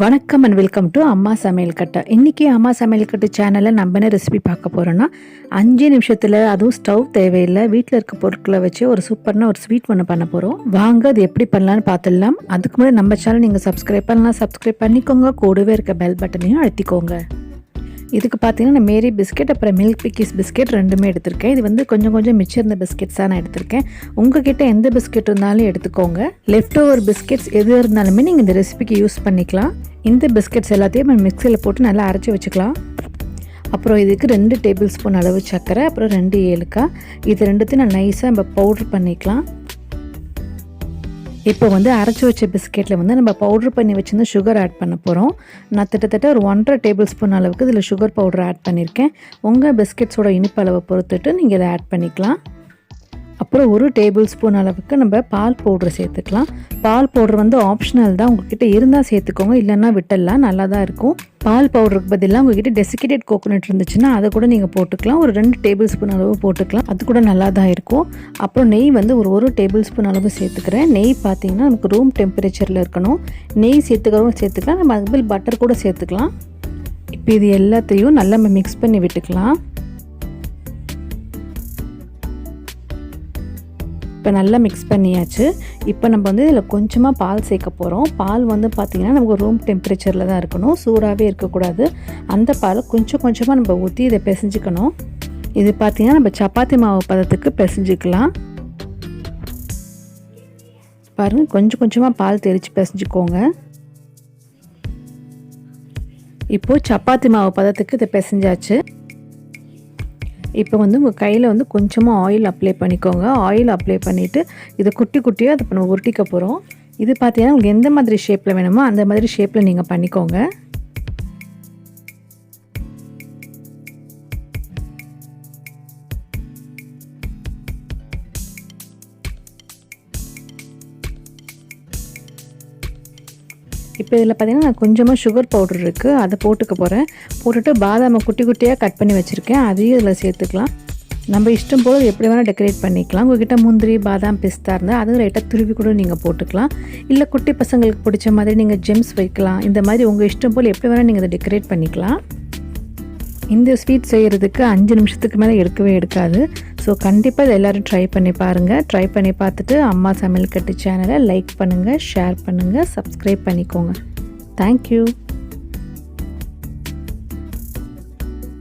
வணக்கம் and welcome to அம்மா சமையல்கட்டு. இன்றைக்கி அம்மா சமையல்கட்டு சேனலில் நம்ம என்ன ரெசிபி பார்க்க போகிறோன்னா 5 நிமிஷத்தில், அதுவும் ஸ்டவ் தேவையில்லை, வீட்டில் இருக்க பொருட்களை வச்சு ஒரு சூப்பரான ஒரு ஸ்வீட் ஒன்று பண்ண போகிறோம். வாங்க அது எப்படி பண்ணலான்னு பார்த்துடலாம். அதுக்கு முன்னாடி நம்ம சேனல் நீங்கள் சப்ஸ்கிரைப் பண்ணலாம், சப்ஸ்கிரைப் பண்ணிக்கோங்க. கூடவே இருக்க பெல் பட்டனையும் அழுத்திக்கோங்க. இதுக்கு பார்த்தீங்கன்னா நான் மேரி பிஸ்கெட் அப்புறம் மில்க் பிக்கிஸ் பிஸ்கெட் ரெண்டுமே எடுத்திருக்கேன். இது வந்து கொஞ்சம் மிச்சம் இருந்த பிஸ்கெட்ஸாக நான் எடுத்திருக்கேன். உங்ககிட்ட எந்த பிஸ்கெட் இருந்தாலும் எடுத்துக்கோங்க. லெஃப்ட் ஓவர் பிஸ்கெட்ஸ் எது இருந்தாலுமே நீங்கள் இந்த ரெசிபிக்கு யூஸ் பண்ணிக்கலாம். இந்த பிஸ்கெட்ஸ் எல்லாத்தையும் நம்ம மிக்சியில் போட்டு நல்லா அரைச்சி வச்சுக்கலாம். அப்புறம் இதுக்கு 2 டேபிள் ஸ்பூன் அளவு சர்க்கரை, அப்புறம் 2 ஏலக்காய், இது ரெண்டுத்தையும் நான் நைஸாக நம்ம பவுட்ரு பண்ணிக்கலாம். இப்போ வந்து அரைச்சி வச்ச பிஸ்கெட்டில் வந்து நம்ம பவுட்ரு பண்ணி வச்சுருந்து சுகர் ஆட் பண்ண போகிறோம். நான் கிட்டத்தட்ட ஒரு 1.5 டேபிள் ஸ்பூன் அளவுக்கு இதில் சுகர் பவுடர் ஆட் பண்ணியிருக்கேன். உங்கள் பிஸ்கெட்ஸோட இனிப்பு அளவை பொறுத்துட்டு நீங்கள் இதை ஆட் பண்ணிக்கலாம். அப்புறம் 1 டேபிள் ஸ்பூன் அளவுக்கு நம்ம பால் பவுட்ரு சேர்த்துக்கலாம். பால் பவுட்ரு வந்து ஆப்ஷனல் தான், உங்கள்கிட்ட இருந்தால் சேர்த்துக்கோங்க, இல்லைன்னா விட்டுடலாம், நல்லா தான் இருக்கும். பால் பவுடருக்கு பதிலாக உங்கள்கிட்ட டெசிகேட்டட் கோகோனட் இருந்துச்சுன்னா அதை கூட நீங்கள் போட்டுக்கலாம். ஒரு 2 டேபிள் ஸ்பூன் அளவு போட்டுக்கலாம், அது கூட நல்லா தான் இருக்கும். அப்புறம் நெய் வந்து ஒரு டேபிள் ஸ்பூன் அளவு சேர்த்துக்கிறேன். நெய் பார்த்தீங்கன்னா நமக்கு ரூம் டெம்பரேச்சரில் இருக்கணும். நெய் சேர்த்துக்கிறவங்க சேர்த்துக்கலாம், நம்ம அதுக்கு பட்டர் கூட சேர்த்துக்கலாம். இப்போ இது எல்லாத்தையும் நல்லா நம்ம மிக்ஸ் பண்ணி விட்டுக்கலாம். இப்போ நல்லா மிக்ஸ் பண்ணியாச்சு. இப்போ நம்ம வந்து இதில் கொஞ்சமாக பால் சேர்க்க போகிறோம். பால் வந்து பார்த்திங்கன்னா நமக்கு ரூம் டெம்பரேச்சரில் தான் இருக்கணும், சூடாகவே இருக்கக்கூடாது. அந்த பாலை கொஞ்சமாக நம்ம ஊற்றி இதை பிசைஞ்சிக்கணும். இது பார்த்திங்கன்னா நம்ம சப்பாத்தி மாவு பதத்துக்கு பிசைஞ்சிக்கலாம். பாருங்கள், கொஞ்சமாக பால் தெளித்து பிசைஞ்சிக்கோங்க. இப்போது சப்பாத்தி மாவு பதத்துக்கு இதை பிசைஞ்சாச்சு. இப்போ வந்து உங்கள் கையில் வந்து கொஞ்சமாக ஆயில் அப்ளை பண்ணிக்கோங்க. ஆயில் அப்ளை பண்ணிவிட்டு இதை குட்டியாக அதை நம்ம உருட்டிக்க போகிறோம். இது பார்த்தீங்கன்னா உங்களுக்கு எந்த மாதிரி ஷேப்பில் வேணுமோ அந்த மாதிரி ஷேப்பில் நீங்கள் பண்ணிக்கோங்க. இப்போ இதில் பார்த்திங்கன்னா நான் கொஞ்சமாக சுகர் பவுடர் இருக்குது, அதை போட்டுக்க போகிறேன். போட்டுட்டு பாதாமை குட்டியாக கட் பண்ணி வச்சுருக்கேன், அதையும் இதில் சேர்த்துக்கலாம். நம்ம இஷ்டம் போல் எப்படி வேணால் டெக்கரேட் பண்ணிக்கலாம். உங்கள்கிட்ட முந்திரி, பாதாம், பிஸ்தா இருந்தால் அதுவும் லைட்டாக துருவி கூட நீங்கள் போட்டுக்கலாம். இல்லை குட்டி பசங்களுக்கு பிடிச்ச மாதிரி நீங்கள் ஜெம்ஸ் வைக்கலாம். இந்த மாதிரி உங்கள் இஷ்டம் போல் எப்படி வேணால் நீங்கள் அதை டெக்கரேட் பண்ணிக்கலாம். இந்த ஸ்வீட் செய்கிறதுக்கு 5 நிமிஷத்துக்கு மேலே எடுக்காது. ஸோ கண்டிப்பாக இதை எல்லோரும் ட்ரை பண்ணி பாருங்கள். ட்ரை பண்ணி பார்த்துட்டு அம்மா சமையல்கட்டு சேனலை லைக் பண்ணுங்கள், ஷேர் பண்ணுங்கள், சப்ஸ்கிரைப் பண்ணிக்கோங்க. தேங்க்யூ.